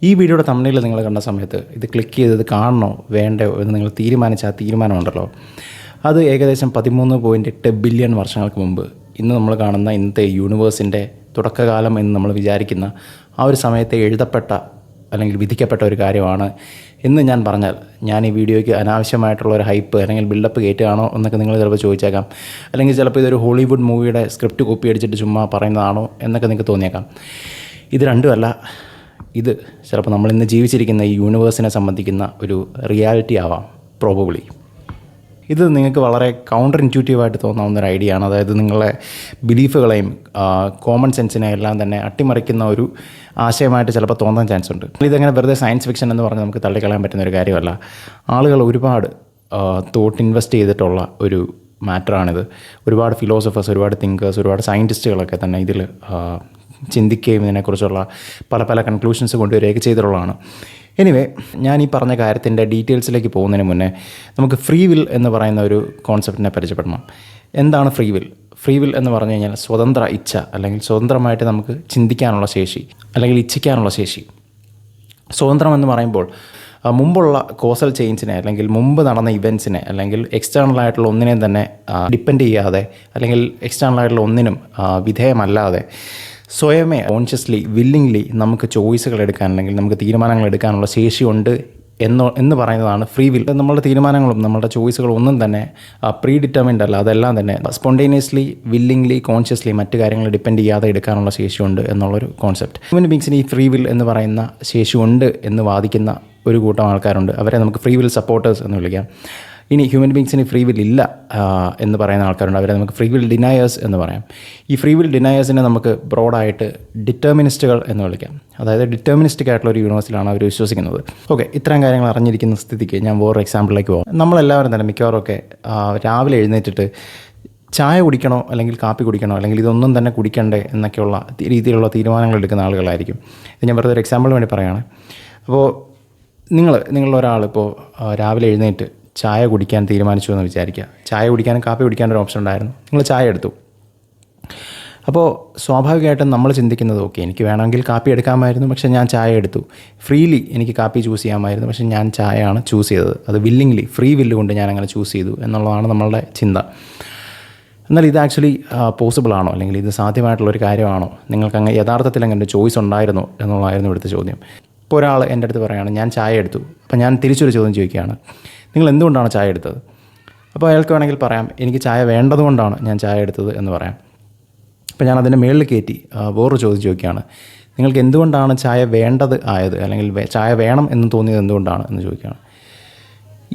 ഈ വീഡിയോയുടെ തമ്മിൽ നിങ്ങൾ കണ്ട സമയത്ത് ഇത് ക്ലിക്ക് ചെയ്തത് കാണണോ വേണ്ടയോ എന്ന് നിങ്ങൾ തീരുമാനിച്ച ആ തീരുമാനമുണ്ടല്ലോ, അത് ഏകദേശം 13.8 ബില്യൺ വർഷങ്ങൾക്ക് മുമ്പ് ഇന്ന് നമ്മൾ കാണുന്ന ഇന്നത്തെ യൂണിവേഴ്സിൻ്റെ തുടക്കകാലം എന്ന് നമ്മൾ വിചാരിക്കുന്ന ആ ഒരു സമയത്തെ എഴുതപ്പെട്ട അല്ലെങ്കിൽ വിധിക്കപ്പെട്ട ഒരു കാര്യമാണ് എന്ന് ഞാൻ പറഞ്ഞാൽ, ഞാൻ ഈ വീഡിയോയ്ക്ക് അനാവശ്യമായിട്ടുള്ള ഒരു ഹൈപ്പ് അല്ലെങ്കിൽ ബിൽഡപ്പ് കയറ്റുകയാണോ എന്നൊക്കെ നിങ്ങൾ ചിലപ്പോൾ ചോദിച്ചേക്കാം. അല്ലെങ്കിൽ ചിലപ്പോൾ ഇതൊരു ഹോളിവുഡ് മൂവിയുടെ സ്ക്രിപ്റ്റ് കോപ്പി അടിച്ചിട്ട് ചുമ്മാ പറയുന്നതാണോ എന്നൊക്കെ നിങ്ങൾക്ക് തോന്നിയേക്കാം. ഇത് രണ്ടുമല്ല. ഇത് ചിലപ്പോൾ നമ്മളിന്ന് ജീവിച്ചിരിക്കുന്ന ഈ യൂണിവേഴ്സിനെ സംബന്ധിക്കുന്ന ഒരു റിയാലിറ്റി ആവാം പ്രോബബ്ലി. ഇത് നിങ്ങൾക്ക് വളരെ കൗണ്ടർ ഇൻറ്റ്യൂട്ടീവായിട്ട് തോന്നാവുന്ന ഒരു ഐഡിയ ആണ്. അതായത് നിങ്ങളുടെ ബിലീഫുകളെയും കോമൺ സെൻസിനെയും എല്ലാം തന്നെ അട്ടിമറിക്കുന്ന ഒരു ആശയമായിട്ട് ചിലപ്പോൾ തോന്നാൻ ചാൻസ് ഉണ്ട്. ഇതങ്ങനെ വെറുതെ സയൻസ് ഫിക്ഷൻ എന്ന് പറഞ്ഞ് നമുക്ക് തള്ളിക്കളയാൻ പറ്റുന്ന ഒരു കാര്യമല്ല. ആളുകൾ ഒരുപാട് തോട്ട് ഇൻവെസ്റ്റ് ചെയ്തിട്ടുള്ള ഒരു മാറ്ററാണിത്. ഒരുപാട് ഫിലോസഫേഴ്സ്, ഒരുപാട് തിങ്കേഴ്സ്, ഒരുപാട് സയൻറ്റിസ്റ്റുകളൊക്കെ തന്നെ ഇതിൽ ചിന്തിക്കുകയും ഇതിനെക്കുറിച്ചുള്ള പല പല കൺക്ലൂഷൻസ് കൊണ്ടുവരികയൊക്കെ ചെയ്തിട്ടുള്ളതാണ്. എനിവേ, ഞാൻ ഈ പറഞ്ഞ കാര്യത്തിൻ്റെ ഡീറ്റെയിൽസിലേക്ക് പോകുന്നതിന് മുന്നേ നമുക്ക് ഫ്രീ വിൽ എന്ന് പറയുന്ന ഒരു കോൺസെപ്റ്റിനെ പരിചയപ്പെടണം. എന്താണ് ഫ്രീ വിൽ? ഫ്രീ വിൽ എന്ന് പറഞ്ഞു കഴിഞ്ഞാൽ സ്വതന്ത്ര ഇച്ഛ, അല്ലെങ്കിൽ സ്വതന്ത്രമായിട്ട് നമുക്ക് ചിന്തിക്കാനുള്ള ശേഷി അല്ലെങ്കിൽ ഇച്ഛിക്കാനുള്ള ശേഷി. സ്വതന്ത്രം എന്ന് പറയുമ്പോൾ മുമ്പുള്ള കോസൽ ചെയിൻസിനെ അല്ലെങ്കിൽ മുമ്പ് നടന്ന ഇവൻറ്റ്സിനെ അല്ലെങ്കിൽ എക്സ്റ്റേണലായിട്ടുള്ള ഒന്നിനെയും തന്നെ ഡിപ്പെൻഡ് ചെയ്യാതെ അല്ലെങ്കിൽ എക്സ്റ്റേണലായിട്ടുള്ള ഒന്നിനും വിധേയമല്ലാതെ സ്വയമേ കോൺഷ്യസ്ലി വില്ലിംഗ്ലി നമുക്ക് ചോയ്സുകൾ എടുക്കാൻ അല്ലെങ്കിൽ നമുക്ക് തീരുമാനങ്ങൾ എടുക്കാനുള്ള ശേഷിയുണ്ട് എന്ന് പറയുന്നതാണ് ഫ്രീ വിൽ. നമ്മളുടെ തീരുമാനങ്ങളും നമ്മളുടെ ചോയ്സുകളും ഒന്നും തന്നെ പ്രീ ഡിറ്റർമിൻഡ് അല്ല. അതെല്ലാം തന്നെ സ്പോണ്ടേനിയസ്ലി, വില്ലിംഗ്ലി, കോൺഷ്യസ്ലി മറ്റു കാര്യങ്ങൾ ഡിപ്പെൻഡ് ചെയ്യാതെ എടുക്കാനുള്ള ശേഷിയുണ്ട് എന്നുള്ളൊരു കോൺസെപ്റ്റ്. ഹ്യൂമൻ ബീങ്സിന് ഈ ഫ്രീ വിൽ എന്ന് പറയുന്ന ശേഷിയുണ്ട് എന്ന് വാദിക്കുന്ന ഒരു കൂട്ടം ആൾക്കാരുണ്ട്. അവരെ നമുക്ക് ഫ്രീ വിൽ സപ്പോർട്ടേഴ്സ് എന്ന് വിളിക്കാം. ഇനി ഹ്യൂമൻ ബീങ്സിന് ഫ്രീ വിൽ ഇല്ല എന്ന് പറയുന്ന ആൾക്കാരുണ്ട്. അവരെ നമുക്ക് ഫ്രീ വിൽ ഡിനയേഴ്സ് എന്ന് പറയാം. ഈ ഫ്രീ വിൽ ഡിനയേഴ്സിനെ നമുക്ക് ബ്രോഡായിട്ട് ഡിറ്റർമിനിസ്റ്റുകൾ എന്ന് വിളിക്കാം. അതായത് ഡിറ്റർമിനിസ്റ്റിക് ആയിട്ടുള്ള ഒരു യൂണിവേഴ്സിലാണ് അവർ വിശ്വസിക്കുന്നത്. ഓക്കെ, ഇത്രയും കാര്യങ്ങൾ അറിഞ്ഞിരിക്കുന്ന സ്ഥിതിക്ക് ഞാൻ വേറൊരു എക്സാമ്പിളിലേക്ക് പോകും. നമ്മളെല്ലാവരും തന്നെ മിക്കവാറുമൊക്കെ രാവിലെ എഴുന്നേറ്റിട്ട് ചായ കുടിക്കണോ അല്ലെങ്കിൽ കാപ്പി കുടിക്കണോ അല്ലെങ്കിൽ ഇതൊന്നും തന്നെ കുടിക്കണ്ടേ എന്നൊക്കെയുള്ള രീതിയിലുള്ള തീരുമാനങ്ങൾ എടുക്കുന്ന ആളുകളായിരിക്കും. ഇത് ഞാൻ വെറുതെ ഒരു എക്സാമ്പിളിന് വേണ്ടി പറയുകയാണ്. അപ്പോൾ നിങ്ങളുടെ ഒരാളിപ്പോൾ രാവിലെ എഴുന്നേറ്റ് ചായ കുടിക്കാൻ തീരുമാനിച്ചു എന്ന് വിചാരിക്കുക. ചായ കുടിക്കാനും കാപ്പി കുടിക്കാനും ഒരു ഓപ്ഷൻ ഉണ്ടായിരുന്നു. നിങ്ങൾ ചായ എടുത്തു. അപ്പോൾ സ്വാഭാവികമായിട്ടും നമ്മൾ ചിന്തിക്കുന്നത്, ഓക്കെ, എനിക്ക് വേണമെങ്കിൽ കാപ്പി എടുക്കാമായിരുന്നു, പക്ഷേ ഞാൻ ചായ എടുത്തു. ഫ്രീലി എനിക്ക് കാപ്പി ചൂസ് ചെയ്യാമായിരുന്നു, പക്ഷേ ഞാൻ ചായയാണ് ചൂസ് ചെയ്തത്. അത് വില്ലിംഗ്ലി, ഫ്രീ വില്ല് കൊണ്ട് ഞാൻ അങ്ങനെ ചൂസ് ചെയ്തു എന്നുള്ളതാണ് നമ്മളുടെ ചിന്ത. എന്നാൽ ഇത് ആക്ച്വലി പോസിബിൾ ആണോ, അല്ലെങ്കിൽ ഇത് സാധ്യമായിട്ടുള്ളൊരു കാര്യമാണോ? നിങ്ങൾക്ക് അങ്ങനെ യഥാർത്ഥത്തിൽ അങ്ങനെ ഒരു ചോയ്സ് ഉണ്ടായിരുന്നോ എന്നുള്ളതായിരുന്നു ഇവിടുത്തെ ചോദ്യം. ഇപ്പോൾ ഒരാൾ എൻ്റെ അടുത്ത് പറയുകയാണ് ഞാൻ ചായ എടുത്തു. അപ്പോൾ ഞാൻ തിരിച്ചൊരു ചോദ്യം ചോദിക്കുകയാണ്, നിങ്ങൾ എന്തുകൊണ്ടാണ് ചായ എടുത്തത്? അപ്പോൾ അയാൾക്ക് വേണമെങ്കിൽ പറയാം, എനിക്ക് ചായ വേണ്ടതുകൊണ്ടാണ് ഞാൻ ചായ എടുത്തത് എന്ന് പറയാം. അപ്പോൾ ഞാൻ അതിൻ്റെ മേളിൽ കയറ്റി വേറൊരു ചോദ്യം ചോദിക്കുകയാണ്, നിങ്ങൾക്ക് എന്തുകൊണ്ടാണ് ചായ വേണ്ടത് ആയത്, അല്ലെങ്കിൽ ചായ വേണം എന്ന് തോന്നിയത് എന്തുകൊണ്ടാണ് എന്ന് ചോദിക്കുകയാണ്.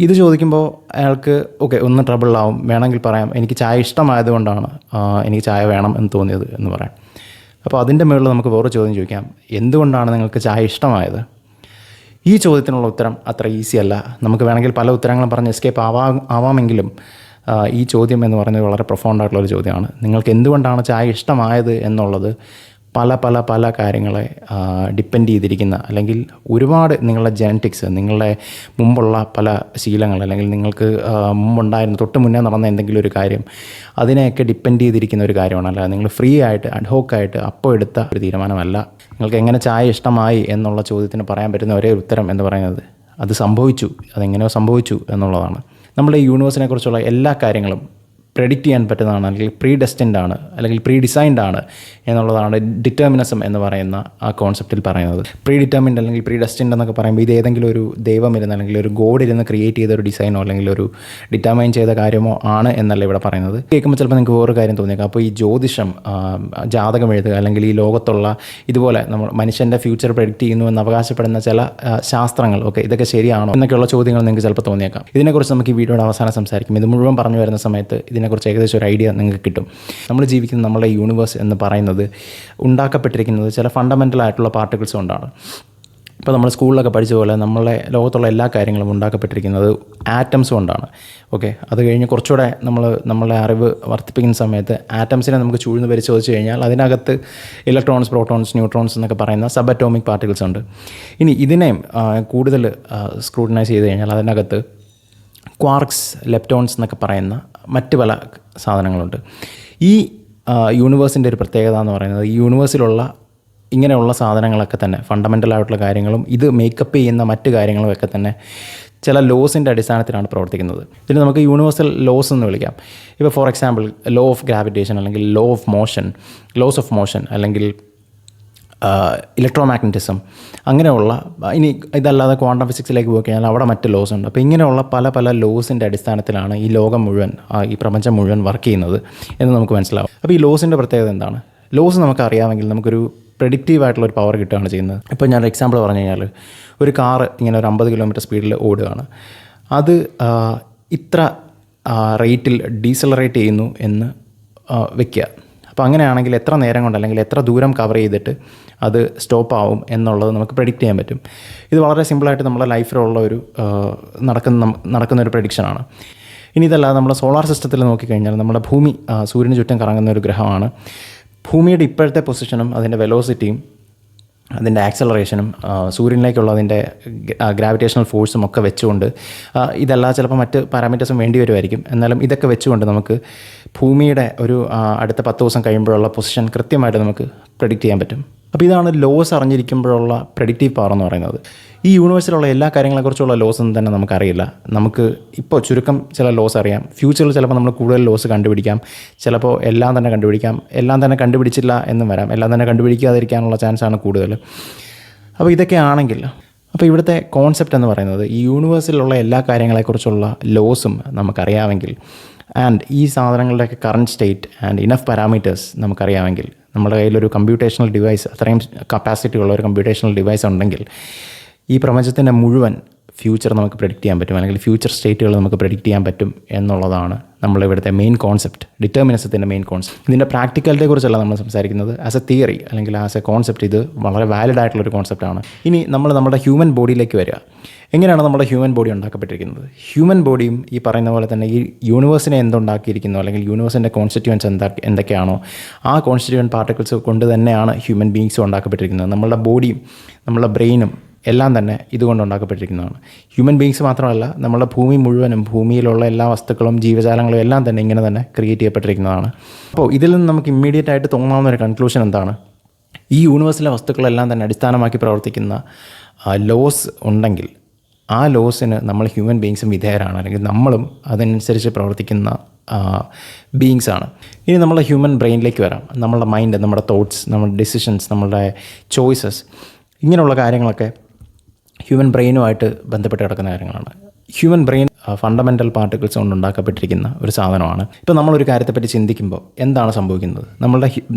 ഇത് ചോദിക്കുമ്പോൾ അയാൾക്ക് ഓക്കെ ഒന്ന് ട്രബിളാവും. വേണമെങ്കിൽ പറയാം, എനിക്ക് ചായ ഇഷ്ടമായതുകൊണ്ടാണ് എനിക്ക് ചായ വേണം എന്ന് തോന്നിയത് എന്ന് പറയാം. അപ്പോൾ അതിൻ്റെ മുകളിൽ നമുക്ക് വേറെ ചോദ്യം ചോദിക്കാം, എന്തുകൊണ്ടാണ് നിങ്ങൾക്ക് ചായ ഇഷ്ടമായത്? ഈ ചോദ്യത്തിനുള്ള ഉത്തരം അത്ര ഈസി അല്ല. നമുക്ക് വേണമെങ്കിൽ പല ഉത്തരങ്ങളും പറഞ്ഞ് എസ്കേപ്പ് ആവാമെങ്കിലും ഈ ചോദ്യം എന്ന് പറയുന്നത് വളരെ പ്രൊഫൗണ്ടായിട്ടുള്ളൊരു ചോദ്യമാണ്. നിങ്ങൾക്ക് എന്തുകൊണ്ടാണ് ചായ ഇഷ്ടമായത് എന്നുള്ളത് പല പല പല കാര്യങ്ങളെ ഡിപ്പെൻഡ് ചെയ്തിരിക്കുന്ന, അല്ലെങ്കിൽ ഒരുപാട് നിങ്ങളുടെ ജനറ്റിക്സ്, നിങ്ങളുടെ മുമ്പുള്ള പല ശീലങ്ങൾ, അല്ലെങ്കിൽ നിങ്ങൾക്ക് മുമ്പുണ്ടായിരുന്ന തൊട്ട് മുന്നേ നടന്ന എന്തെങ്കിലും ഒരു കാര്യം, അതിനെയൊക്കെ ഡിപ്പെൻഡ് ചെയ്തിരിക്കുന്ന ഒരു കാര്യമാണ്. അല്ല നിങ്ങൾ ഫ്രീ ആയിട്ട് അഡ്ഹോക്കായിട്ട് അപ്പോൾ എടുത്ത ഒരു തീരുമാനമല്ല. നിങ്ങൾക്ക് എങ്ങനെ ചായ ഇഷ്ടമായി എന്നുള്ള ചോദ്യത്തിന് പറയാൻ പറ്റുന്ന ഒരേ ഉത്തരം എന്ന് പറയുന്നത് അത് സംഭവിച്ചു, അതെങ്ങനെയോ സംഭവിച്ചു എന്നുള്ളതാണ്. നമ്മുടെ ഈ യൂണിവേഴ്സിനെ കുറിച്ചുള്ള എല്ലാ കാര്യങ്ങളും പ്രെഡിക്റ്റ് ചെയ്യാൻ പറ്റുന്നതാണ്, അല്ലെങ്കിൽ പ്രീ ഡെസ്റ്റിൻഡ് ആണ്, അല്ലെങ്കിൽ പ്രീ ഡിസൈൻഡ് ആണ് എന്നുള്ളതാണ് ഡിറ്റർമിനിസം എന്ന് പറയുന്ന ആ കോൺസെപ്റ്റിൽ പറയുന്നത്. പ്രീ ഡിറ്റർമിൻഡ് അല്ലെങ്കിൽ പ്രീ ഡെസ്റ്റിൻഡ് എന്നൊക്കെ പറയുമ്പോൾ ഇത് ഏതെങ്കിലും ഒരു ദൈവം ഇരുന്ന് അല്ലെങ്കിൽ ഒരു ഗോഡ് ഇരുന്ന് ക്രിയേറ്റ് ചെയ്ത ഒരു ഡിസൈനോ അല്ലെങ്കിൽ ഒരു ഡിറ്റർമൈൻ ചെയ്ത കാര്യമോ ആണ് എന്നല്ല ഇവിടെ പറയുന്നത്. കേൾക്കുമ്പോൾ ചിലപ്പോൾ നിങ്ങൾക്ക് വേറൊരു കാര്യം തോന്നിയേക്കാം, അപ്പോൾ ഈ ജ്യോതിഷം, ജാതകം എഴുതുക, അല്ലെങ്കിൽ ഈ ലോകത്തുള്ള ഇതുപോലെ നമ്മൾ മനുഷ്യൻ്റെ ഫ്യൂച്ചർ പ്രെഡിക്റ്റ് ചെയ്യുന്നു എന്ന് അവകാശപ്പെടുന്ന ചില ശാസ്ത്രങ്ങൾ, ഓക്കെ, ഇതൊക്കെ ശരിയാണോ എന്നൊക്കെയുള്ള ചോദ്യങ്ങൾ നിങ്ങൾക്ക് ചിലപ്പോൾ തോന്നിയേക്കാം. ഇതിനെക്കുറിച്ച് നമുക്ക് ഈ വീഡിയോയുടെ അവസാനം സംസാരിക്കും. ഇത് മുഴുവൻ പറഞ്ഞു വരുന്ന സമയത്ത് ഇതിനെക്കുറിച്ച് ഏകദേശം ഒരു ഐഡിയ നിങ്ങൾക്ക് കിട്ടും. നമ്മൾ ജീവിക്കുന്ന നമ്മുടെ യൂണിവേഴ്സ് എന്ന് പറയുന്നത് ഉണ്ടാക്കപ്പെട്ടിരിക്കുന്നത് ചില ഫണ്ടമെൻ്റൽ ആയിട്ടുള്ള പാർട്ടിക്കിൾസ് കൊണ്ടാണ്. ഇപ്പോൾ നമ്മൾ സ്കൂളിലൊക്കെ പഠിച്ച പോലെ നമ്മളെ ലോകത്തുള്ള എല്ലാ കാര്യങ്ങളും ഉണ്ടാക്കപ്പെട്ടിരിക്കുന്നത് ആറ്റംസ് കൊണ്ടാണ്. ഓക്കെ, അത് കഴിഞ്ഞ് കുറച്ചുകൂടെ നമ്മളെ അറിവ് വർദ്ധിപ്പിക്കുന്ന സമയത്ത് ആറ്റംസിനെ നമുക്ക് ചൂഴ്ന്ന് പരിശോധിച്ച് കഴിഞ്ഞാൽ അതിനകത്ത് ഇലക്ട്രോൺസ്, പ്രോട്ടോൺസ്, ന്യൂട്രോൺസ് എന്നൊക്കെ പറയുന്ന സബ് അറ്റോമിക് പാർട്ടിക്കിൾസ് ഉണ്ട്. ഇനി ഇതിനെയും കൂടുതൽ സ്ക്രൂട്ടനൈസ് ചെയ്ത് കഴിഞ്ഞാൽ അതിനകത്ത് ക്വാർക്സ്, ലെപ്റ്റോൺസ് എന്നൊക്കെ പറയുന്ന മറ്റ് പല സാധനങ്ങളുണ്ട്. ഈ യൂണിവേഴ്സിൻ്റെ ഒരു പ്രത്യേകത എന്ന് പറയുന്നത് ഈ യൂണിവേഴ്സിലുള്ള ഇങ്ങനെയുള്ള സാധനങ്ങളൊക്കെ തന്നെ ഫണ്ടമെൻ്റലായിട്ടുള്ള കാര്യങ്ങളും ഇത് മേക്കപ്പ് ചെയ്യുന്ന മറ്റ് കാര്യങ്ങളും ഒക്കെ തന്നെ ചില ലോസിൻ്റെ അടിസ്ഥാനത്തിലാണ് പ്രവർത്തിക്കുന്നത്. ഇതിന് നമുക്ക് യൂണിവേഴ്സൽ ലോസ് എന്ന് വിളിക്കാം. ഇപ്പോൾ for example law of gravitation അല്ലെങ്കിൽ ലോസ് ഓഫ് മോഷൻ അല്ലെങ്കിൽ ഇലക്ട്രോമാഗ്നറ്റിസം അങ്ങനെയുള്ള, ഇനി ഇതല്ലാതെ ക്വാണ്ടം ഫിസിക്സിലേക്ക് പോയി കഴിഞ്ഞാൽ അവിടെ മറ്റ് ലോസ് ഉണ്ട്. അപ്പോൾ ഇങ്ങനെയുള്ള പല പല ലോസിൻ്റെ അടിസ്ഥാനത്തിലാണ് ഈ ലോകം മുഴുവൻ, ഈ പ്രപഞ്ചം മുഴുവൻ വർക്ക് ചെയ്യുന്നത് എന്ന് നമുക്ക് മനസ്സിലാവും. അപ്പോൾ ഈ ലോസിൻ്റെ പ്രത്യേകത എന്താണ്? ലോസ് നമുക്കറിയാമെങ്കിൽ നമുക്കൊരു പ്രെഡിക്റ്റീവായിട്ടുള്ളൊരു പവർ കിട്ടുകയാണ് ചെയ്യുന്നത്. ഇപ്പോൾ ഞാനൊരു എക്സാമ്പിൾ പറഞ്ഞു കഴിഞ്ഞാൽ ഒരു കാറ് ഇങ്ങനെ ഒരു 50 കിലോമീറ്റർ സ്പീഡിൽ ഓടുകയാണ്. അത് ഇത്ര റേറ്റിൽ ഡീസലറേറ്റ് ചെയ്യുന്നു എന്ന് വെക്കുക. അപ്പോൾ അങ്ങനെയാണെങ്കിൽ എത്ര നേരം കൊണ്ട് അല്ലെങ്കിൽ എത്ര ദൂരം കവർ ചെയ്തിട്ട് അത് സ്റ്റോപ്പ് ആവും എന്നുള്ളത് നമുക്ക് പ്രെഡിക്റ്റ് ചെയ്യാൻ പറ്റും. ഇത് വളരെ സിമ്പിളായിട്ട് നമ്മുടെ ലൈഫിലുള്ള ഒരു നടക്കുന്ന ഒരു പ്രഡിക്ഷനാണ്. ഇനി ഇതല്ലാതെ നമ്മുടെ സോളാർ സിസ്റ്റത്തിൽ നോക്കിക്കഴിഞ്ഞാൽ നമ്മുടെ ഭൂമി സൂര്യന് ചുറ്റും കറങ്ങുന്ന ഒരു ഗ്രഹമാണ്. ഭൂമിയുടെ ഇപ്പോഴത്തെ പൊസിഷനും അതിൻ്റെ വെലോസിറ്റിയും അതിൻ്റെ ആക്സലറേഷനും സൂര്യനിലേക്കുള്ള അതിൻ്റെ ഗ്രാവിറ്റേഷണൽ ഫോഴ്സും ഒക്കെ വെച്ചുകൊണ്ട്, ഇതല്ല ചിലപ്പോൾ മറ്റ് പാരാമീറ്റേഴ്സും വേണ്ടി വരുമായിരിക്കും, എന്നാലും ഇതൊക്കെ വെച്ചുകൊണ്ട് നമുക്ക് ഭൂമിയുടെ ഒരു അടുത്ത 10 ദിവസം കഴിയുമ്പോഴുള്ള പൊസിഷൻ കൃത്യമായിട്ട് നമുക്ക് പ്രെഡിക്റ്റ് ചെയ്യാൻ പറ്റും. അപ്പോൾ ഇതാണ് ലോസ് അറിഞ്ഞിരിക്കുമ്പോഴുള്ള പ്രെഡിക്റ്റീവ് പവർ എന്ന് പറയുന്നത്. ഈ യൂണിവേഴ്സിലുള്ള എല്ലാ കാര്യങ്ങളെക്കുറിച്ചുള്ള ലോസ് ഒന്നും തന്നെ നമുക്കറിയില്ല. നമുക്ക് ഇപ്പോൾ ചുരുക്കം ചില ലോസ് അറിയാം. ഫ്യൂച്ചറിൽ ചിലപ്പോൾ നമ്മൾ കൂടുതൽ ലോസ് കണ്ടുപിടിക്കാം, ചിലപ്പോൾ എല്ലാം തന്നെ കണ്ടുപിടിക്കാം, എല്ലാം തന്നെ കണ്ടുപിടിച്ചില്ല എന്നും വരാം, എല്ലാം തന്നെ കണ്ടുപിടിക്കാതിരിക്കാനുള്ള ചാൻസാണ് കൂടുതൽ. അപ്പോൾ ഇതൊക്കെ ആണെങ്കിൽ, അപ്പോൾ ഇവിടുത്തെ കോൺസെപ്റ്റ് എന്ന് പറയുന്നത് ഈ യൂണിവേഴ്സിലുള്ള എല്ലാ കാര്യങ്ങളെക്കുറിച്ചുള്ള ലോസും നമുക്കറിയാമെങ്കിൽ, ആൻഡ് ഈ സാധനങ്ങളുടെയൊക്കെ current state and enough parameters നമുക്കറിയാമെങ്കിൽ, നമ്മുടെ കയ്യിലൊരു കമ്പ്യൂട്ടേഷണൽ ഡിവൈസ്, അത്രയും കപ്പാസിറ്റി ഉള്ള ഒരു കമ്പ്യൂട്ടേഷണൽ ഡിവൈസ് ഉണ്ടെങ്കിൽ ഈ പ്രപഞ്ചത്തിൻ്റെ മുഴുവൻ ഫ്യൂച്ചർ നമുക്ക് പ്രെഡിക്റ്റ് ചെയ്യാൻ പറ്റും, അല്ലെങ്കിൽ ഫ്യൂച്ചർ സ്റ്റേറ്റുകൾ നമുക്ക് പ്രെഡിക്റ്റ് ചെയ്യാൻ പറ്റും എന്നുള്ളതാണ് നമ്മളിവിടുത്തെ മെയിൻ കോൺസെപ്റ്റ്, ഡിറ്റർമിനിസത്തിൻ്റെ മെയിൻ കോൺസെപ്റ്റ്. ഇതിൻ്റെ പ്രാക്ടിക്കാലിറ്റിയെക്കുറിച്ചല്ല നമ്മൾ സംസാരിക്കുന്നത്, ആസ് എ തിയറി അല്ലെങ്കിൽ ആസ് എ കോൺസെപ്റ്റ് ഇത് വളരെ വാലിഡ് ആയിട്ടുള്ളൊരു കോൺസെപ്റ്റാണ്. ഇനി നമ്മുടെ ഹ്യൂമൻ ബോഡിയിലേക്ക് വരിക. എങ്ങനെയാണ് നമ്മുടെ ഹ്യൂമൻ ബോഡി ഉണ്ടാക്കപ്പെട്ടിരിക്കുന്നത്? ഹ്യൂമൻ ബോഡിയും ഈ പറയുന്ന പോലെ തന്നെ ഈ യൂണിവേഴ്സിനെ എന്തുണ്ടാക്കിയിരിക്കുന്നു അല്ലെങ്കിൽ യൂണിവേഴ്സിൻ്റെ കോൺസ്റ്റിറ്റ്യൂവൻസ് എന്തൊക്കെയാണോ ആ കോൺസ്റ്റിറ്റ്യൂവൻറ്റ് പാർട്ടിക്കിൾസ് കൊണ്ട് തന്നെയാണ് ഹ്യൂമൻ ബീങ്സും ഉണ്ടാക്കപ്പെട്ടിരിക്കുന്നത്. നമ്മളുടെ ബോഡിയും നമ്മളുടെ ബ്രെയിനും എല്ലാം തന്നെ ഇതുകൊണ്ട് ഉണ്ടാക്കപ്പെട്ടിരിക്കുന്നതാണ്. ഹ്യൂമൻ ബീങ്സ് മാത്രമല്ല, നമ്മുടെ ഭൂമി മുഴുവനും, ഭൂമിയിലുള്ള എല്ലാ വസ്തുക്കളും ജീവജാലങ്ങളും എല്ലാം തന്നെ ഇങ്ങനെ തന്നെ ക്രിയേറ്റ് ചെയ്യപ്പെട്ടിരിക്കുന്നതാണ്. അപ്പോൾ ഇതിൽ നിന്ന് നമുക്ക് ഇമ്മീഡിയറ്റ് ആയിട്ട് തോന്നാവുന്ന ഒരു കൺക്ലൂഷൻ എന്താണ്? ഈ യൂണിവേഴ്സിലെ വസ്തുക്കളെല്ലാം തന്നെ അടിസ്ഥാനമാക്കി പ്രവർത്തിക്കുന്ന ലോസ് ഉണ്ടെങ്കിൽ ആ ലോസിന് നമ്മൾ ഹ്യൂമൻ ബീങ്സും വിധേയരാണ്, അല്ലെങ്കിൽ നമ്മളും അതനുസരിച്ച് പ്രവർത്തിക്കുന്ന ബീങ്സാണ്. ഇനി നമ്മളെ ഹ്യൂമൻ ബ്രെയിനിലേക്ക് വരാം. നമ്മളുടെ മൈൻഡ്, നമ്മുടെ തോട്ട്സ്, നമ്മുടെ ഡിസിഷൻസ്, നമ്മുടെ ചോയ്സസ്, ഇങ്ങനെയുള്ള കാര്യങ്ങളൊക്കെ ഹ്യൂമൻ ബ്രെയിനുമായിട്ട് ബന്ധപ്പെട്ട് കിടക്കുന്ന കാര്യങ്ങളാണ്. ഹ്യൂമൻ ബ്രെയിൻ ഫണ്ടമെൻ്റൽ പാർട്ടിക്കിൾസ് കൊണ്ട് ഉണ്ടാക്കപ്പെട്ടിരിക്കുന്ന ഒരു സാധനമാണ്. ഇപ്പോൾ നമ്മളൊരു കാര്യത്തെപ്പറ്റി ചിന്തിക്കുമ്പോൾ എന്താണ് സംഭവിക്കുന്നത്?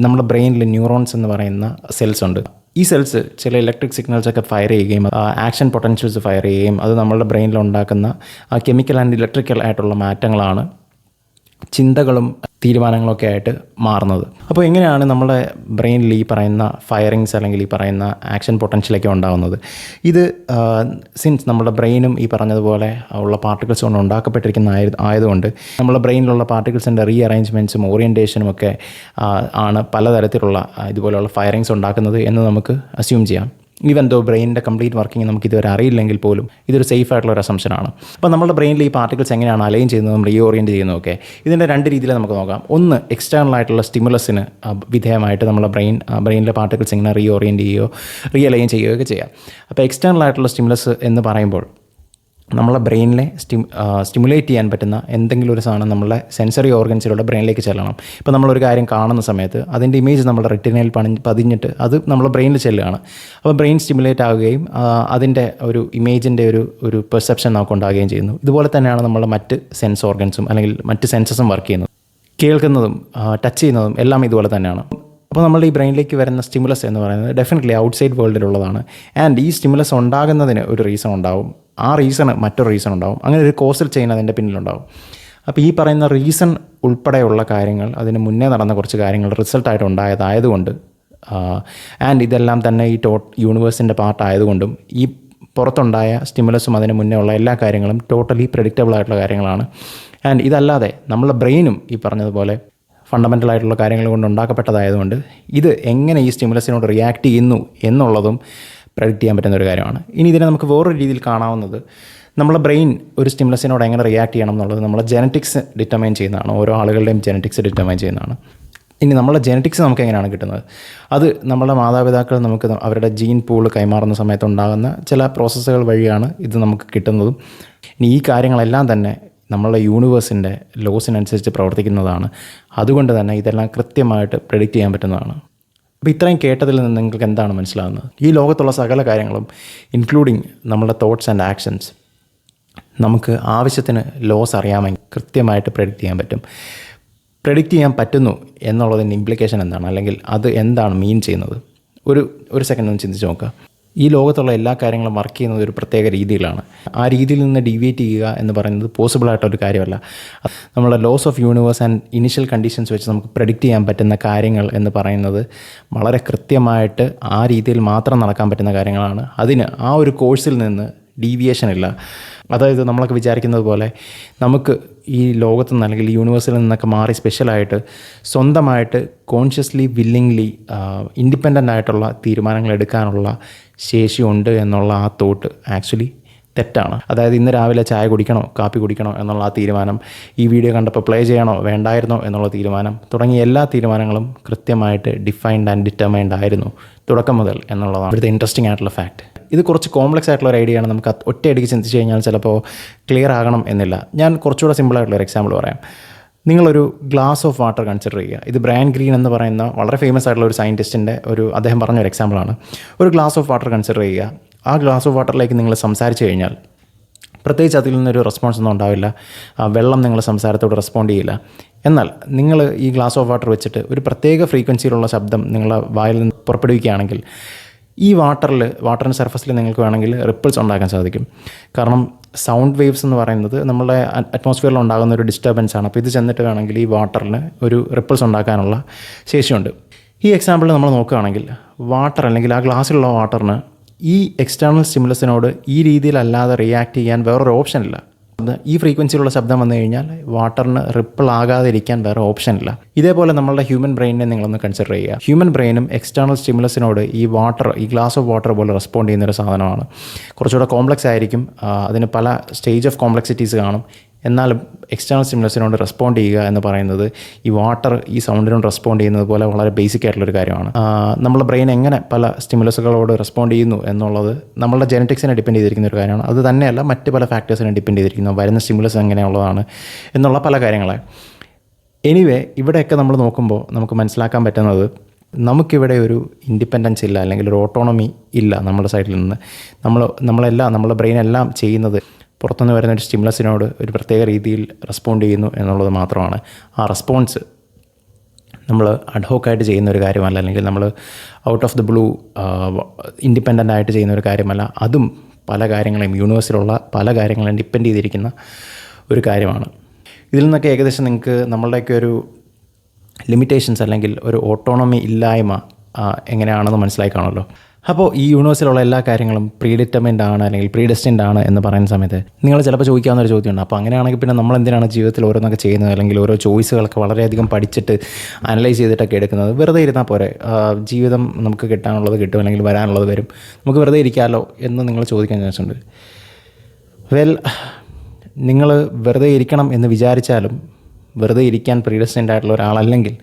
നമ്മുടെ ബ്രെയിനിൽ ന്യൂറോൺസ് എന്ന് പറയുന്ന സെൽസ് ഉണ്ട്. ഈ സെൽസ് ചില ഇലക്ട്രിക് സിഗ്നൽസൊക്കെ ഫയർ ചെയ്യുകയും ആക്ഷൻ പൊട്ടൻഷ്യൽസ് ഫയർ ചെയ്യുകയും അത് നമ്മളുടെ ബ്രെയിനിൽ ഉണ്ടാക്കുന്ന കെമിക്കൽ ആൻഡ് ഇലക്ട്രിക്കൽ ആയിട്ടുള്ള മാറ്റങ്ങളാണ് ചിന്തകളും തീരുമാനങ്ങളൊക്കെ ആയിട്ട് മാറുന്നത്. അപ്പോൾ എങ്ങനെയാണ് നമ്മുടെ ബ്രെയിനിൽ ഈ പറയുന്ന ഫയറിങ്സ് അല്ലെങ്കിൽ ഈ പറയുന്ന ആക്ഷൻ പൊട്ടൻഷ്യലൊക്കെ ഉണ്ടാകുന്നത്? ഇത് സിൻസ് നമ്മുടെ ബ്രെയിനും ഈ പറഞ്ഞതുപോലെ ഉള്ള പാർട്ടിക്കിൾസ് കൊണ്ട് ഉണ്ടാക്കപ്പെട്ടിരിക്കുന്ന ആയതുകൊണ്ട് നമ്മുടെ ബ്രെയിനിലുള്ള പാർട്ടിക്കിൾസിൻ്റെ റീ അറേഞ്ച്മെൻറ്റ്സും ഓറിയൻറ്റേഷനും ഒക്കെ ആണ് പലതരത്തിലുള്ള ഇതുപോലെയുള്ള ഫയറിങ്സ് ഉണ്ടാക്കുന്നത് എന്ന് നമുക്ക് അസ്യൂം ചെയ്യാം. ഈവൻ ദോ ബ്രെയിനിൻ്റെ കംപ്ലീറ്റ് വർക്കിംഗ് നമുക്ക് ഇതുവരെ അറിയില്ലെങ്കിൽ പോലും ഇതൊരു സേഫ് ആയിട്ടുള്ള ഒരു അസംഷനാണ്. അപ്പോൾ നമ്മുടെ ബ്രെയിനിൽ ഈ പാർട്ടിക്കിൾസ് എങ്ങനെയാണ് അലൈൻ ചെയ്യുന്നതും റീ ഓറിയൻറ്റ് ചെയ്യുന്നതൊക്കെ ഇതിൻ്റെ 2 രീതിയിൽ നമുക്ക് നോക്കാം. ഒന്ന്, എക്സ്റ്റേണൽ ആയിട്ടുള്ള സ്റ്റിമുലസിന് വിധേയമായിട്ട് നമ്മുടെ ബ്രെയിനിലെ പാർട്ടിക്കിൾസ് എങ്ങനെ റീ ഓറിയൻറ്റ് ചെയ്യുകയോ റീ അലൈൻ ചെയ്യുകയൊക്കെ ചെയ്യാം. അപ്പോൾ എക്സ്റ്റേണൽ ആയിട്ടുള്ള സ്റ്റിമുലസ് എന്ന് പറയുമ്പോൾ നമ്മളെ ബ്രെയിനിനെ സ്റ്റിമുലേറ്റ് ചെയ്യാൻ പറ്റുന്ന എന്തെങ്കിലും ഒരു സാധനം നമ്മളെ സെൻസറി ഓർഗൻസിലൂടെ ബ്രെയിനിലേക്ക് ചെല്ലണം. ഇപ്പോൾ നമ്മളൊരു കാര്യം കാണുന്ന സമയത്ത് അതിൻ്റെ ഇമേജ് നമ്മുടെ റെറ്റിനയിൽ പതിഞ്ഞിട്ട് അത് നമ്മളെ ബ്രെയിനിൽ ചെല്ലുകയാണ്. അപ്പോൾ ബ്രെയിൻ സ്റ്റിമുലേറ്റ് ആവുകയും അതിൻ്റെ ഒരു ഇമേജിൻ്റെ ഒരു പെർസെപ്ഷൻ നമുക്ക് ഉണ്ടാകുകയും ചെയ്യുന്നു. ഇതുപോലെ തന്നെയാണ് നമ്മളെ മറ്റ് സെൻസ് ഓർഗൻസും അല്ലെങ്കിൽ മറ്റ് സെൻസസും വർക്ക് ചെയ്യുന്നത്. കേൾക്കുന്നതും ടച്ച് ചെയ്യുന്നതും എല്ലാം ഇതുപോലെ തന്നെയാണ്. അപ്പോൾ നമ്മൾ ഈ ബ്രെയിനിലേക്ക് വരുന്ന സ്റ്റിമുലസ് എന്ന് പറയുന്നത് ഡെഫിനറ്റ്ലി ഔട്ട്സൈഡ് വേൾഡിലുള്ളതാണ്. ആൻഡ് ഈ സ്റ്റിമുലസ് ഉണ്ടാകുന്നതിന് ഒരു റീസൺ ഉണ്ടാവും, ആ റീസണ് മറ്റൊരു റീസൺ ഉണ്ടാവും, അങ്ങനെ ഒരു കോസൽ ചെയിൻ അതിൻ്റെ പിന്നിലുണ്ടാവും. അപ്പോൾ ഈ പറയുന്ന റീസൺ ഉൾപ്പെടെയുള്ള കാര്യങ്ങൾ, അതിന് മുന്നേ നടന്ന കുറച്ച് കാര്യങ്ങൾ റിസൾട്ടായിട്ട് ഉണ്ടായതായതുകൊണ്ട് ആൻഡ് ഇതെല്ലാം തന്നെ ഈ യൂണിവേഴ്സിൻ്റെ പാർട്ടായതുകൊണ്ടും ഈ പുറത്തുണ്ടായ സ്റ്റിമുലസും അതിന് മുന്നേ ഉള്ള എല്ലാ കാര്യങ്ങളും ടോട്ടലി പ്രെഡിക്റ്റബിൾ ആയിട്ടുള്ള കാര്യങ്ങളാണ്. ആൻഡ് ഇതല്ലാതെ നമ്മളെ ബ്രെയിനും ഈ പറഞ്ഞതുപോലെ ഫണ്ടമെൻ്റൽ ആയിട്ടുള്ള കാര്യങ്ങൾ കൊണ്ട് ഉണ്ടാക്കപ്പെട്ടതായതുകൊണ്ട് ഇത് എങ്ങനെ ഈ സ്റ്റിമുലസിനോട് റിയാക്ട് ചെയ്യുന്നു എന്നുള്ളതും പ്രെഡിക്റ്റ് ചെയ്യാൻ പറ്റുന്ന ഒരു കാര്യമാണ്. ഇനി ഇതിനെ നമുക്ക് വേറൊരു രീതിയിൽ കാണാവുന്നത്, നമ്മളെ ബ്രെയിൻ ഒരു സ്റ്റിമുലസിനോട് എങ്ങനെ റിയാക്ട് ചെയ്യണം എന്നുള്ളത് നമ്മളെ ജെനറ്റിക്സ് ഡിറ്റർമൈൻ ചെയ്യുന്നതാണ്. ഓരോ ആളുകളുടെയും ജെനറ്റിക്സ് ഡിറ്റർമൈൻ ചെയ്യുന്നതാണ്. ഇനി നമ്മളെ ജെനറ്റിക്സ് നമുക്ക് എങ്ങനെയാണ് കിട്ടുന്നത്? അത് നമ്മളെ മാതാപിതാക്കൾ നമുക്ക് അവരുടെ ജീൻ പൂൾ കൈമാറുന്ന സമയത്ത് ഉണ്ടാകുന്ന ചില പ്രോസസ്സുകൾ വഴിയാണ് ഇത് നമുക്ക് കിട്ടുന്നതും. ഇനി ഈ കാര്യങ്ങളെല്ലാം തന്നെ നമ്മളുടെ യൂണിവേഴ്സിൻ്റെ ലോസിനനുസരിച്ച് പ്രവർത്തിക്കുന്നതാണ്. അതുകൊണ്ട് തന്നെ ഇതെല്ലാം കൃത്യമായിട്ട് പ്രെഡിക്റ്റ് ചെയ്യാൻ പറ്റുന്നതാണ്. അപ്പോൾ ഇത്രയും കേട്ടതിൽ നിന്ന് നിങ്ങൾക്ക് എന്താണ് മനസ്സിലാകുന്നത്? ഈ ലോകത്തുള്ള സകല കാര്യങ്ങളും ഇൻക്ലൂഡിങ് നമ്മുടെ തോട്ട്സ് ആൻഡ് ആക്ഷൻസ് നമുക്ക് ആവശ്യത്തിന് ലോസ് അറിയാമെങ്കിൽ കൃത്യമായിട്ട് പ്രെഡിക്റ്റ് ചെയ്യാൻ പറ്റും. പ്രെഡിക്റ്റ് ചെയ്യാൻ പറ്റുന്നു എന്നുള്ളതിൻ്റെ ഇംപ്ലിക്കേഷൻ എന്താണ്, അല്ലെങ്കിൽ അത് എന്താണ് മീൻ ചെയ്യുന്നത്? ഒരു സെക്കൻഡ് ഒന്ന് ചിന്തിച്ച് നോക്കുക. ഈ ലോകത്തുള്ള എല്ലാ കാര്യങ്ങളും വർക്ക് ചെയ്യുന്നത് ഒരു പ്രത്യേക രീതിയിലാണ്. ആ രീതിയിൽ നിന്ന് ഡീവിയേറ്റ് ചെയ്യുക എന്ന് പറയുന്നത് പോസിബിളായിട്ടൊരു കാര്യമല്ല. നമ്മളുടെ laws of universe and initial conditions വെച്ച് നമുക്ക് പ്രെഡിക്റ്റ് ചെയ്യാൻ പറ്റുന്ന കാര്യങ്ങൾ എന്ന് പറയുന്നത് വളരെ കൃത്യമായിട്ട് ആ രീതിയിൽ മാത്രം നടക്കാൻ പറ്റുന്ന കാര്യങ്ങളാണ്. അതിന് ആ ഒരു കോഴ്സിൽ നിന്ന് ഡീവിയേഷൻ ഇല്ല. അതായത് നമ്മളൊക്കെ വിചാരിക്കുന്നത് പോലെ നമുക്ക് ഈ ലോകത്തു നിന്ന് അല്ലെങ്കിൽ യൂണിവേഴ്സിൽ നിന്നൊക്കെ മാറി സ്പെഷ്യലായിട്ട് സ്വന്തമായിട്ട് കോൺഷ്യസ്ലി വില്ലിങ്ലി ഇൻഡിപെൻഡൻ്റ് ആയിട്ടുള്ള തീരുമാനങ്ങൾ എടുക്കാനുള്ള ശേഷിയുണ്ട് എന്നുള്ള ആ തോട്ട് ആക്ച്വലി തെറ്റാണ്. അതായത് ഇന്ന് രാവിലെ ചായ കുടിക്കണോ കാപ്പി കുടിക്കണോ എന്നുള്ള ആ തീരുമാനം, ഈ വീഡിയോ കണ്ടപ്പോൾ പ്ലേ ചെയ്യണോ വേണ്ടായിരുന്നോ എന്നുള്ള തീരുമാനം തുടങ്ങിയ എല്ലാ തീരുമാനങ്ങളും കൃത്യമായിട്ട് ഡിഫൈൻഡ് ആൻഡ് ഡിറ്റർമൈൻഡ് ആയിരുന്നു തുടക്കം മുതൽ എന്നുള്ളതാണ് ഇവിടുത്തെ ഇൻട്രസ്റ്റിംഗ് ആയിട്ടുള്ള ഫാക്റ്റ്. ഇത് കുറച്ച് കോംപ്ലക്സ് ആയിട്ടുള്ള ഒരു ഐഡിയ ആണ്. നമുക്ക് ഒറ്റയടിക്ക് ചിന്തിച്ച് കഴിഞ്ഞാൽ ചിലപ്പോൾ ക്ലിയർ ആകണം എന്നില്ല. ഞാൻ കുറച്ചുകൂടെ സിമ്പിളായിട്ടുള്ളൊരു എക്സാമ്പിൾ പറയാം. നിങ്ങളൊരു ഗ്ലാസ് ഓഫ് വാട്ടർ കൺസിഡർ ചെയ്യുക. ഇത് ബ്രയൻ ഗ്രീൻ എന്ന് പറയുന്ന വളരെ ഫേമസ് ആയിട്ടുള്ള ഒരു സയൻറ്റിസ്റ്റിൻ്റെ അദ്ദേഹം പറഞ്ഞൊരു എക്സാമ്പിളാണ്. ഒരു ഗ്ലാസ് ഓഫ് വാട്ടർ കൺസിഡർ ചെയ്യുക. ആ ഗ്ലാസ് ഓഫ് വാട്ടറിലേക്ക് നിങ്ങൾ സംസാരിച്ച് കഴിഞ്ഞാൽ പ്രത്യേകിച്ച് അതിൽ നിന്നൊരു റെസ്പോൺസ് ഒന്നും ഉണ്ടാവില്ല. വെള്ളം നിങ്ങൾ സംസാരത്തോട് റെസ്പോണ്ട് ചെയ്യില്ല. എന്നാൽ നിങ്ങൾ ഈ ഗ്ലാസ് ഓഫ് വാട്ടർ വെച്ചിട്ട് ഒരു പ്രത്യേക ഫ്രീക്വൻസിയിലുള്ള ശബ്ദം നിങ്ങളുടെ വായിൽ നിന്ന് പുറപ്പെടുവിക്കുകയാണെങ്കിൽ ഈ വാട്ടറിൻ്റെ സർഫസിൽ നിങ്ങൾക്ക് വേണമെങ്കിൽ റിപ്പിൾസ് ഉണ്ടാക്കാൻ സാധിക്കും. കാരണം സൗണ്ട് വേവ്സ് എന്ന് പറയുന്നത് നമ്മുടെ അറ്റ്മോസ്ഫിയറിൽ ഉണ്ടാകുന്ന ഒരു ഡിസ്റ്റർബൻസ് ആണ്. അപ്പോൾ ഇത് ചെന്നിട്ട് വേണമെങ്കിൽ ഈ വാട്ടറിന് ഒരു റിപ്പിൾസ് ഉണ്ടാക്കാനുള്ള ശേഷിയുണ്ട്. ഈ എക്സാമ്പിൾ നമ്മൾ നോക്കുകയാണെങ്കിൽ വാട്ടർ അല്ലെങ്കിൽ ആ ഗ്ലാസ്സിലുള്ള വാട്ടറിന് ഈ എക്സ്റ്റേണൽ സ്റ്റിമുലസിനോട് ഈ രീതിയിലല്ലാതെ റിയാക്ട് ചെയ്യാൻ വേറൊരു ഓപ്ഷൻ ഇല്ല. ഈ ഫ്രീക്വൻസിയിലുള്ള ശബ്ദം വന്നു കഴിഞ്ഞാൽ വാട്ടറിന് റിപ്പിൾ ആകാതിരിക്കാൻ വേറെ ഓപ്ഷൻ ഇല്ല. ഇതേപോലെ നമ്മളുടെ ഹ്യൂമൻ ബ്രെയിനിനെ നിങ്ങളൊന്ന് കൺസിഡർ ചെയ്യുക. ഹ്യൂമൻ ബ്രെയിനും എക്സ്റ്റേണൽ സ്റ്റിമുലസിനോട് ഈ ഗ്ലാസ് ഓഫ് വാട്ടർ പോലെ റെസ്പോണ്ട് ചെയ്യുന്നൊരു സാധനമാണ്. കുറച്ചുകൂടെ കോംപ്ലക്സ് ആയിരിക്കും. അതിന് പല സ്റ്റേജ് ഓഫ് കോംപ്ലക്സിറ്റീസ് കാണും. എന്നാലും എക്സ്റ്റേണൽ സ്റ്റിമുലസിനോട് റെസ്പോണ്ട് ചെയ്യുക എന്ന് പറയുന്നത് ഈ വാട്ടർ ഈ സൗണ്ടിനോട് റെസ്പോണ്ട് ചെയ്യുന്നത് പോലെ വളരെ ബേസിക് ആയിട്ടുള്ളൊരു കാര്യമാണ്. നമ്മുടെ ബ്രെയിൻ എങ്ങനെ പല സ്റ്റിമുലസുകളോട് റെസ്പോണ്ട് ചെയ്യുന്നു എന്നുള്ളത് നമ്മളുടെ ജെനറ്റിക്സിനെ ഡിപ്പെൻഡ് ചെയ്തിരിക്കുന്ന ഒരു കാര്യമാണ്. അത് തന്നെയല്ല മറ്റ് പല ഫാക്ടേഴ്സിനെ ഡിപ്പെൻഡ് ചെയ്തിരിക്കുന്നു. വരുന്ന സ്റ്റിമുലസ് എങ്ങനെയുള്ളതാണ് എന്നുള്ള പല കാര്യങ്ങളെ. എനിവേ ഇവിടെയൊക്കെ നമ്മൾ നോക്കുമ്പോൾ നമുക്ക് മനസ്സിലാക്കാൻ പറ്റുന്നത് നമുക്കിവിടെ ഒരു ഇൻഡിപെൻഡൻസ് ഇല്ല, അല്ലെങ്കിൽ ഒരു ഓട്ടോണമി ഇല്ല നമ്മുടെ സൈഡിൽ നിന്ന്. നമ്മുടെ ബ്രെയിനെല്ലാം ചെയ്യുന്നത് പുറത്തുനിന്ന് വരുന്ന ഒരു സ്റ്റിമുലസിനോട് ഒരു പ്രത്യേക രീതിയിൽ റെസ്പോണ്ട് ചെയ്യുന്നു എന്നുള്ളത് മാത്രമാണ്. ആ റെസ്പോൺസ് നമ്മൾ അഡ്ഹോക്കായിട്ട് ചെയ്യുന്ന ഒരു കാര്യമല്ല, അല്ലെങ്കിൽ നമ്മൾ out of the blue independent ആയിട്ട് ചെയ്യുന്ന ഒരു കാര്യമല്ല. അതും പല കാര്യങ്ങളെയും യൂണിവേഴ്സിലുള്ള പല കാര്യങ്ങളെയും ഡിപ്പെൻഡ് ചെയ്തിരിക്കുന്ന ഒരു കാര്യമാണ്. ഇതിൽ നിന്നൊക്കെ ഏകദേശം നിങ്ങൾക്ക് നമ്മളുടെയൊക്കെ ഒരു ലിമിറ്റേഷൻസ് അല്ലെങ്കിൽ ഒരു ഓട്ടോണമി ഇല്ലായ്മ എങ്ങനെയാണെന്ന് മനസ്സിലായി കാണുമല്ലോ. അപ്പോൾ ഈ യൂണിവേഴ്സിലുള്ള എല്ലാ കാര്യങ്ങളും പ്രീഡിറ്റർമിൻഡ് ആണ് അല്ലെങ്കിൽ പ്രീഡെസ്റ്റിൻഡ് ആണ് എന്ന് പറയുന്ന സമയത്ത് നിങ്ങൾ ചിലപ്പോൾ ചോദിക്കാവുന്ന ഒരു ചോദ്യമുണ്ട്. അപ്പോൾ അങ്ങനെയാണെങ്കിൽ പിന്നെ നമ്മൾ എന്തിനാണ് ജീവിതത്തിൽ ഓരോന്നൊക്കെ ചെയ്യുന്നത്, അല്ലെങ്കിൽ ഓരോ ചോയ്സുകളൊക്കെ വളരെയധികം പഠിച്ചിട്ട് അനലൈസ് ചെയ്തിട്ടൊക്കെ എടുക്കുന്നത്? വെറുതെ ഇരുന്നാൽ പോരെ, ജീവിതം നമുക്ക് കിട്ടാനുള്ളത് കിട്ടും, അല്ലെങ്കിൽ വരാനുള്ളത് വരും, നമുക്ക് വെറുതെ ഇരിക്കാമല്ലോ എന്ന് നിങ്ങൾ ചോദിക്കാൻ ചാൻസ് ഉണ്ട്. നിങ്ങൾ വെറുതെ ഇരിക്കണം എന്ന് വിചാരിച്ചാലും വെറുതെ ഇരിക്കാൻ പ്രീഡെസ്റ്റിൻഡ് ആയിട്ടുള്ള ഒരാളല്ലെങ്കിൽ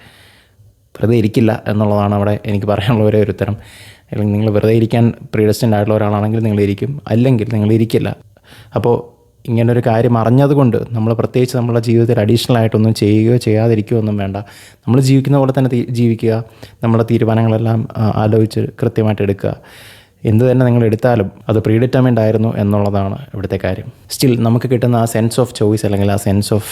വെറുതെ ഇരിക്കില്ല എന്നുള്ളതാണ് അവിടെ എനിക്ക് പറയാനുള്ള ഒരേ ഒരു ഉത്തരം. അല്ലെങ്കിൽ നിങ്ങൾ വെറുതെ ഇരിക്കാൻ പ്രീഡെസ്റ്റിൻഡ് ആയിട്ടുള്ള ഒരാളാണെങ്കിൽ നിങ്ങൾ ഇരിക്കും, അല്ലെങ്കിൽ നിങ്ങൾ ഇരിക്കില്ല. അപ്പോൾ ഇങ്ങനൊരു കാര്യം അറിഞ്ഞതുകൊണ്ട് നമ്മൾ പ്രത്യേകിച്ച് നമ്മുടെ ജീവിതത്തിൽ അഡീഷണൽ ആയിട്ടൊന്നും ചെയ്യുകയോ ചെയ്യാതിരിക്കുകയോ ഒന്നും വേണ്ട. നമ്മൾ ജീവിക്കുന്ന പോലെ തന്നെ ജീവിക്കുക. നമ്മുടെ തീരുമാനങ്ങളെല്ലാം ആലോചിച്ച് കൃത്യമായിട്ട് എടുക്കുക. എന്ത് തന്നെ നിങ്ങൾ എടുത്താലും അത് പ്രീഡിറ്റർമിൻഡ് ആയിരുന്നു എന്നുള്ളതാണ് ഇവിടുത്തെ കാര്യം. സ്റ്റിൽ നമുക്ക് കിട്ടുന്ന ആ സെൻസ് ഓഫ് ചോയ്സ് അല്ലെങ്കിൽ ആ സെൻസ് ഓഫ്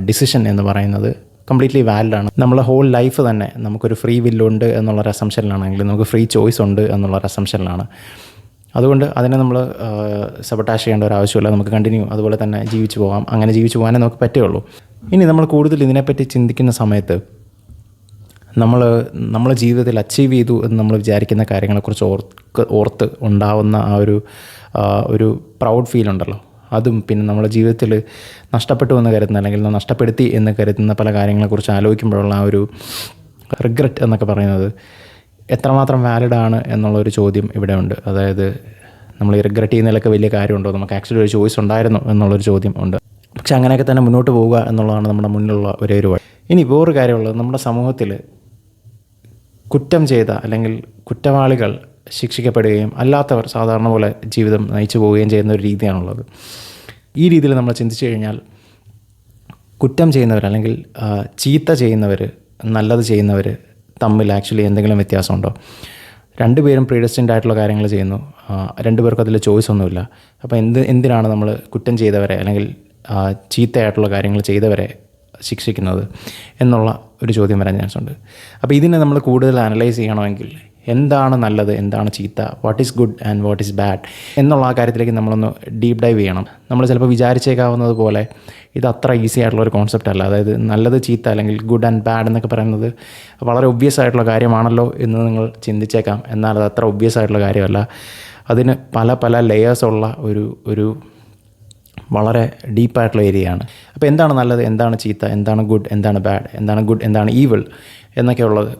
ഡിസിഷൻ എന്ന് പറയുന്നത് കംപ്ലീറ്റ്ലി വാലിഡാണ്. നമ്മളെ ഹോൾ ലൈഫ് തന്നെ നമുക്കൊരു ഫ്രീ വില്ലുണ്ട് എന്നുള്ളൊരു അസംഷനിലാണെങ്കിൽ നമുക്ക് ഫ്രീ ചോയ്സ് ഉണ്ട് എന്നുള്ളൊരു അസംഷനിലാണ്. അതുകൊണ്ട് അതിനെ നമ്മൾ സബോട്ടാഷ് ചെയ്യേണ്ട ഒരു ആവശ്യമില്ല. നമുക്ക് കണ്ടിന്യൂ അതുപോലെ തന്നെ ജീവിച്ചു പോകാം. അങ്ങനെ ജീവിച്ചു പോകാനേ നമുക്ക് പറ്റുള്ളൂ. ഇനി നമ്മൾ കൂടുതൽ ഇതിനെപ്പറ്റി ചിന്തിക്കുന്ന സമയത്ത് നമ്മൾ ജീവിതത്തിൽ അച്ചീവ് ചെയ്തു എന്ന് നമ്മൾ വിചാരിക്കുന്ന കാര്യങ്ങളെക്കുറിച്ച് ഓർത്ത് ഉണ്ടാവുന്ന ആ ഒരു പ്രൗഡ് ഫീൽ ഉണ്ടല്ലോ, അതും പിന്നെ നമ്മുടെ ജീവിതത്തിൽ നഷ്ടപ്പെട്ടു എന്ന് കരുതുന്ന അല്ലെങ്കിൽ നഷ്ടപ്പെടുത്തി എന്ന് കരുതുന്ന പല കാര്യങ്ങളെക്കുറിച്ച് ആലോചിക്കുമ്പോഴുള്ള ആ ഒരു റിഗ്രറ്റ് എന്നൊക്കെ പറയുന്നത് എത്രമാത്രം വാലിഡാണ് എന്നുള്ളൊരു ചോദ്യം ഇവിടെ ഉണ്ട്. അതായത് നമ്മൾ ഈ റിഗ്രറ്റ് ചെയ്യുന്നതിലൊക്കെ വലിയ കാര്യമുണ്ടോ, നമുക്ക് ആക്ച്വലി ഒരു ചോയ്സ് ഉണ്ടായിരുന്നു എന്നുള്ളൊരു ചോദ്യം ഉണ്ട്. പക്ഷെ അങ്ങനെയൊക്കെ തന്നെ മുന്നോട്ട് പോവുക എന്നുള്ളതാണ് നമ്മുടെ മുന്നിലുള്ള ഒരേ ഒരു വഴി. ഇനി വേറൊരു കാര്യമുള്ളത്, നമ്മുടെ സമൂഹത്തിൽ കുറ്റം ചെയ്ത അല്ലെങ്കിൽ കുറ്റവാളികൾ ശിക്ഷിക്കപ്പെടുകയും അല്ലാത്തവർ സാധാരണ പോലെ ജീവിതം നയിച്ചു പോവുകയും ചെയ്യുന്ന ഒരു രീതിയാണുള്ളത്. ഈ രീതിയിൽ നമ്മൾ ചിന്തിച്ചു കഴിഞ്ഞാൽ കുറ്റം ചെയ്യുന്നവർ അല്ലെങ്കിൽ ചീത്ത ചെയ്യുന്നവർ നല്ലത് ചെയ്യുന്നവർ തമ്മിൽ ആക്ച്വലി എന്തെങ്കിലും വ്യത്യാസമുണ്ടോ? രണ്ടുപേരും പ്രീഡെസ്റ്റിൻഡ് ആയിട്ടുള്ള കാര്യങ്ങൾ ചെയ്യുന്നു, രണ്ടുപേർക്കും അതിൽ ചോയ്സ് ഒന്നുമില്ല. അപ്പോൾ എന്തിനാണ് നമ്മൾ കുറ്റം ചെയ്തവരെ അല്ലെങ്കിൽ ചീത്തയായിട്ടുള്ള കാര്യങ്ങൾ ചെയ്തവരെ ശിക്ഷിക്കുന്നത് എന്നുള്ള ഒരു ചോദ്യം വരാൻ ചാൻസ് ഉണ്ട്. അപ്പോൾ ഇതിനെ നമ്മൾ കൂടുതൽ അനലൈസ് ചെയ്യണമെങ്കിൽ എന്താണ് നല്ലത്, എന്താണ് ചീത്ത, what is good and what is bad എന്നുള്ള ആ കാര്യത്തിലേക്ക് നമ്മളൊന്ന് ഡീപ്പ് ഡൈവ് ചെയ്യണം. നമ്മൾ ചിലപ്പോൾ വിചാരിച്ചേക്കാവുന്നത് പോലെ ഇത് അത്ര ഈസി ആയിട്ടുള്ള ഒരു കോൺസെപ്റ്റ് അല്ല. അതായത് നല്ലത് ചീത്ത അല്ലെങ്കിൽ ഗുഡ് ആൻഡ് ബാഡ് എന്നൊക്കെ പറയുന്നത് വളരെ ഒബ്വിയസ് ആയിട്ടുള്ള കാര്യമാണല്ലോ എന്ന് നിങ്ങൾ ചിന്തിച്ചേക്കാം. എന്നാൽ അത് അത്ര ഒബ്വിയസ് ആയിട്ടുള്ള കാര്യമല്ല. അതിന് പല പല ലെയേഴ്സുള്ള ഒരു വളരെ ഡീപ്പായിട്ടുള്ള ഏരിയയാണ്. അപ്പോൾ എന്താണ് നല്ലത്, എന്താണ് ചീത്ത, എന്താണ് ഗുഡ്, എന്താണ് ബാഡ്, എന്താണ് ഗുഡ്, എന്താണ് ഈവിൾ എന്നൊക്കെ ഉള്ളത്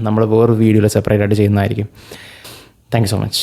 നമ്മൾ വേറൊരു വീഡിയോയിൽ സെപ്പറേറ്റ് ആയിട്ട് ചെയ്യുന്നതായിരിക്കും. Thank you so much.